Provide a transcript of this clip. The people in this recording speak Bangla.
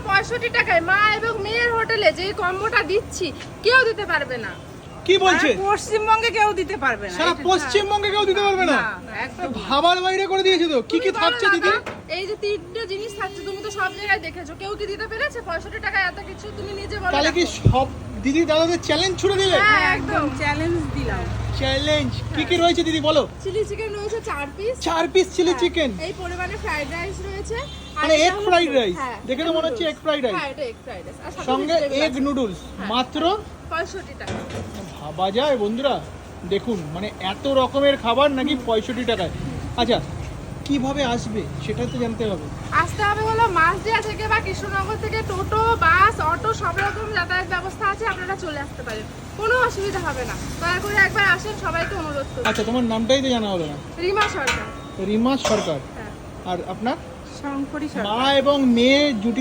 65 টাকায় মা এবং মেয়ের হোটেলে যে কম্বোটা দিচ্ছি কেউ দিতে পারবে না। কি বলছে? পশ্চিমবঙ্গে কেউ দিতে পারবে না। সারা পশ্চিমবঙ্গে কেউ দিতে পারবে না? একদম ভাবার বাইরে করে দিয়েছে তো। কি কি তুমি বলো থাকছে দাদা, দিদি? এই যে তিনটে জিনিস থাকছে তুমি তো সব জায়গায় দেখেছো, কেউ কি দিতে পেরেছে 65 টাকায় এত কিছু? তুমি নিজে বলো। তাহলে কি দেখো। সব দিদি দাদাদের চ্যালেঞ্জ ছুড়ে দিলে? হ্যাঁ, একদম চ্যালেঞ্জ দিলাম। চ্যালেঞ্জ কি কি রয়েছে দিদি বলো? চিলি চিকেন রয়েছে 4 পিস, 4 পিস চিলি চিকেন, এই পরিমাণে ফ্রাইড রাইস রয়েছে, আর মানে এটা এগ হলো- ফ্রাইড রাইস। হ্যাঁ, দেখে তো মনে হচ্ছে এগ ফ্রাইড রাইস, হ্যাঁ এটা এগ ফ্রাইড রাইস, আর সাথে সঙ্গে vegetable এগ আছে। নুডলস, হ্যাঁ। মাত্র 65 টাকা। ভাবা যায় বন্ধুরা, দেখুন মানে এত রকমের খাবার নাকি 65 টাকায়। আচ্ছা কিভাবে আসবে সেটা তো জানতে হবে। আসতে হবে হলো মাছদিয়া থেকে বা কৃষ্ণনগর থেকে টোটো, বাস, অটো সব রকম যাতায়াত ব্যবস্থা আছে, আপনারা চলে আসতে পারেন, কোনো অসুবিধা হবে না। দয়া করে একবার আসেন, সবাইকে অনুরোধ করি। আচ্ছা তোমার নামটাই তো জানা হলো না। রিমা সরকার। রিমা সরকার। হ্যাঁ। আর আপনার? শঙ্করী সরকার। মা এবং মেয়ে জুটিতে